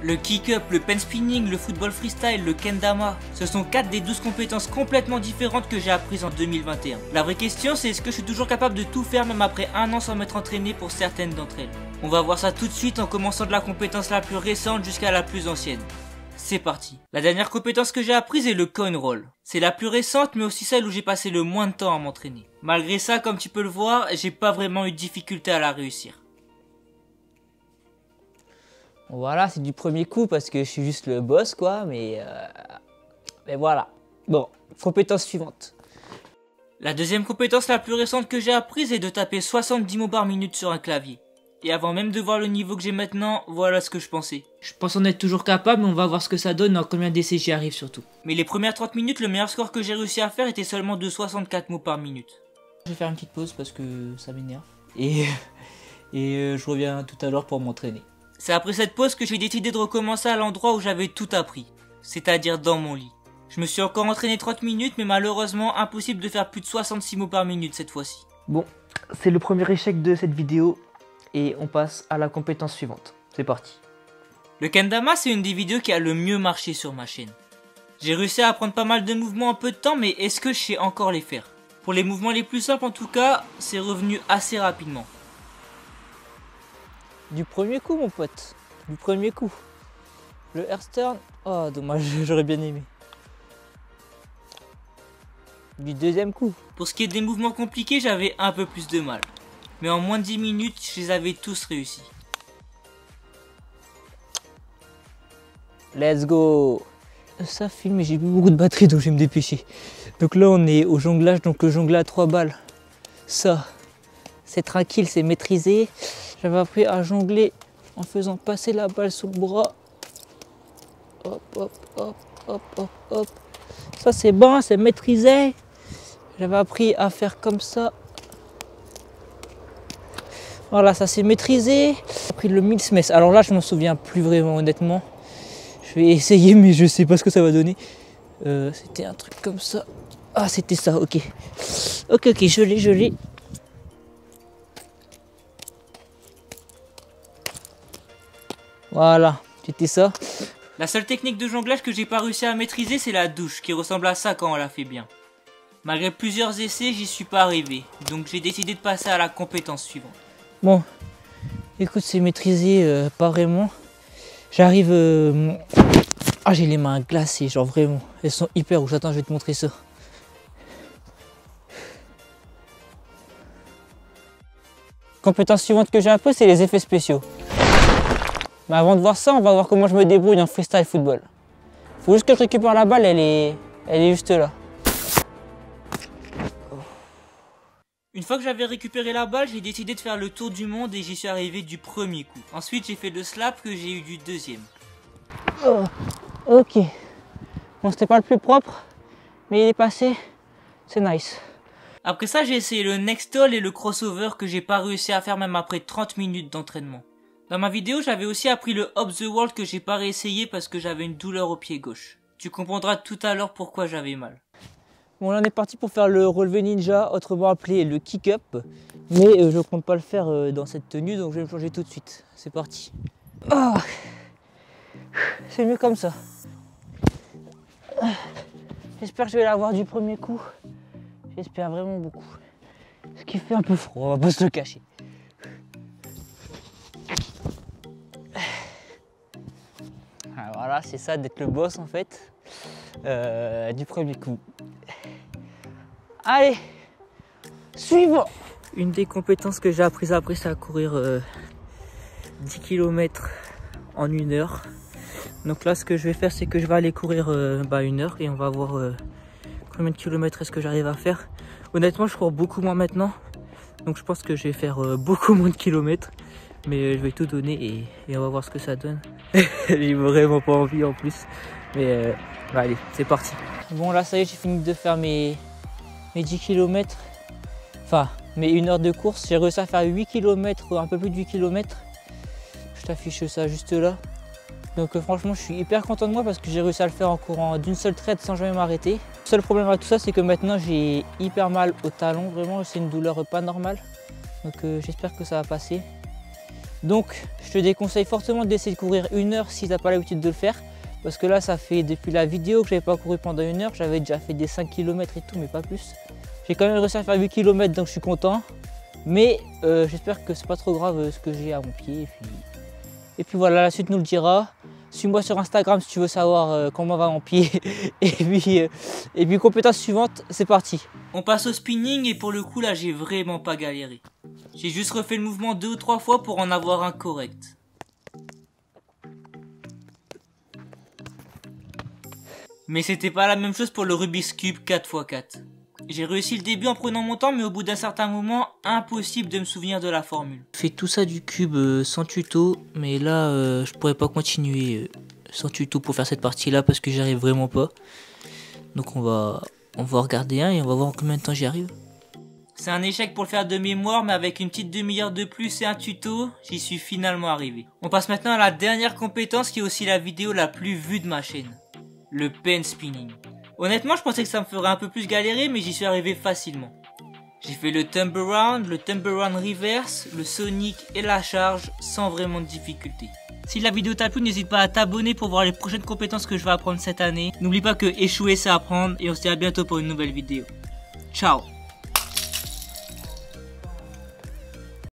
le kick-up, le pen spinning, le football freestyle, le kendama, ce sont 4 des 12 compétences complètement différentes que j'ai apprises en 2021. La vraie question c'est est-ce que je suis toujours capable de tout faire même après un an sans m'être entraîné pour certaines d'entre elles. On va voir ça tout de suite en commençant de la compétence la plus récente jusqu'à la plus ancienne. C'est parti. La dernière compétence que j'ai apprise est le coin roll. C'est la plus récente mais aussi celle où j'ai passé le moins de temps à m'entraîner. Malgré ça, comme tu peux le voir, j'ai pas vraiment eu de difficulté à la réussir. Voilà, c'est du premier coup parce que je suis juste le boss quoi, mais voilà. Bon, compétence suivante. La deuxième compétence la plus récente que j'ai apprise est de taper 70 mots par minute sur un clavier. Et avant même de voir le niveau que j'ai maintenant, voilà ce que je pensais. Je pense en être toujours capable, mais on va voir ce que ça donne en combien d'essais j'y arrive surtout. Mais les premières 30 minutes, le meilleur score que j'ai réussi à faire était seulement de 64 mots par minute. Je vais faire une petite pause parce que ça m'énerve. Et je reviens tout à l'heure pour m'entraîner. C'est après cette pause que j'ai décidé de recommencer à l'endroit où j'avais tout appris, c'est-à-dire dans mon lit. Je me suis encore entraîné 30 minutes, mais malheureusement impossible de faire plus de 66 mots par minute cette fois-ci. Bon, c'est le premier échec de cette vidéo et on passe à la compétence suivante. C'est parti. Le kendama, c'est une des vidéos qui a le mieux marché sur ma chaîne. J'ai réussi à apprendre pas mal de mouvements en peu de temps, mais est-ce que je sais encore les faire? Pour les mouvements les plus simples en tout cas, c'est revenu assez rapidement. Du premier coup mon pote, du premier coup. Le air stern, oh dommage, j'aurais bien aimé. Du deuxième coup. Pour ce qui est des mouvements compliqués, j'avais un peu plus de mal. Mais en moins de 10 minutes, je les avais tous réussis. Let's go. Ça filme, mais j'ai plus beaucoup de batterie donc je vais me dépêcher. Donc là on est au jonglage, donc le jonglage à 3 balles. Ça, c'est tranquille, c'est maîtrisé. J'avais appris à jongler en faisant passer la balle sous le bras. Hop, hop, hop, hop, hop, hop. Ça c'est bon, c'est maîtrisé. J'avais appris à faire comme ça. Voilà, ça c'est maîtrisé. J'ai appris le Mills Mess. Alors là, je m'en souviens plus vraiment, honnêtement. Je vais essayer, mais je sais pas ce que ça va donner. C'était un truc comme ça. Ah, c'était ça, ok. Ok, je l'ai. Voilà, c'était ça. La seule technique de jonglage que j'ai pas réussi à maîtriser, c'est la douche, qui ressemble à ça quand on la fait bien. Malgré plusieurs essais, j'y suis pas arrivé, donc j'ai décidé de passer à la compétence suivante. Bon, écoute, c'est maîtrisé, pas vraiment. J'arrive... Ah, j'ai les mains glacées, genre vraiment. Elles sont hyper rouges. Attends, je vais te montrer ça. Compétence suivante que j'ai un peu, c'est les effets spéciaux. Mais avant de voir ça, on va voir comment je me débrouille en freestyle football. Faut juste que je récupère la balle, elle est juste là. Une fois que j'avais récupéré la balle, j'ai décidé de faire le tour du monde et j'y suis arrivé du premier coup. Ensuite, j'ai fait le slap que j'ai eu du deuxième. Oh, ok. Bon, c'était pas le plus propre, mais il est passé. C'est nice. Après ça, j'ai essayé le next hold et le crossover que j'ai pas réussi à faire même après 30 minutes d'entraînement. Dans ma vidéo, j'avais aussi appris le hop the world que j'ai pas réessayé parce que j'avais une douleur au pied gauche. Tu comprendras tout à l'heure pourquoi j'avais mal. Bon, là on est parti pour faire le relevé ninja, autrement appelé le kick-up. Mais je compte pas le faire dans cette tenue, donc je vais me changer tout de suite. C'est parti. Oh, c'est mieux comme ça. J'espère que je vais l'avoir du premier coup. J'espère vraiment beaucoup. Ce qui fait un peu froid, on va pas se le cacher. Alors voilà, c'est ça d'être le boss en fait. Du premier coup. Allez, suivant. Une des compétences que j'ai apprises après, c'est à courir 10 km en 1 heure. Donc là, ce que je vais faire, c'est que je vais aller courir 1 heure et on va voir combien de kilomètres est-ce que j'arrive à faire. Honnêtement, je cours beaucoup moins maintenant. Donc je pense que je vais faire beaucoup moins de kilomètres. Mais je vais tout donner et on va voir ce que ça donne. J'ai vraiment pas envie en plus. Mais bah allez, c'est parti. Bon là, ça y est, j'ai fini de faire mes 10 km. Enfin, mes 1 heure de course. J'ai réussi à faire 8 km, un peu plus de 8 km. Je t'affiche ça juste là. Donc franchement, je suis hyper content de moi parce que j'ai réussi à le faire en courant d'une seule traite sans jamais m'arrêter. Le seul problème à tout ça, c'est que maintenant j'ai hyper mal au talon. Vraiment, c'est une douleur pas normale. Donc j'espère que ça va passer. Donc je te déconseille fortement d'essayer de courir 1 heure si tu n'as pas l'habitude de le faire. Parce que là ça fait depuis la vidéo que j'avais pas couru pendant 1 heure, j'avais déjà fait des 5 km et tout mais pas plus. J'ai quand même réussi à faire 8 km donc je suis content. Mais j'espère que c'est pas trop grave ce que j'ai à mon pied. Et puis voilà, la suite nous le dira. Suis-moi sur Instagram si tu veux savoir comment va mon pied. et puis compétence suivante, c'est parti. On passe au spinning et pour le coup là j'ai vraiment pas galéré. J'ai juste refait le mouvement 2 ou 3 fois pour en avoir un correct. Mais c'était pas la même chose pour le Rubik's Cube 4x4. J'ai réussi le début en prenant mon temps mais au bout d'un certain moment, impossible de me souvenir de la formule. J'ai fait tout ça du cube sans tuto, mais là je pourrais pas continuer sans tuto pour faire cette partie là parce que j'y arrive vraiment pas. Donc on va regarder et on va voir en combien de temps j'y arrive. C'est un échec pour le faire de mémoire mais avec une petite demi-heure de plus et un tuto, j'y suis finalement arrivé. On passe maintenant à la dernière compétence qui est aussi la vidéo la plus vue de ma chaîne. Le pen spinning. Honnêtement, je pensais que ça me ferait un peu plus galérer, mais j'y suis arrivé facilement. J'ai fait le turnaround, le turnaround reverse, le sonic et la charge sans vraiment de difficulté. Si la vidéo t'a plu, n'hésite pas à t'abonner pour voir les prochaines compétences que je vais apprendre cette année. N'oublie pas que échouer c'est apprendre et on se dit à bientôt pour une nouvelle vidéo. Ciao!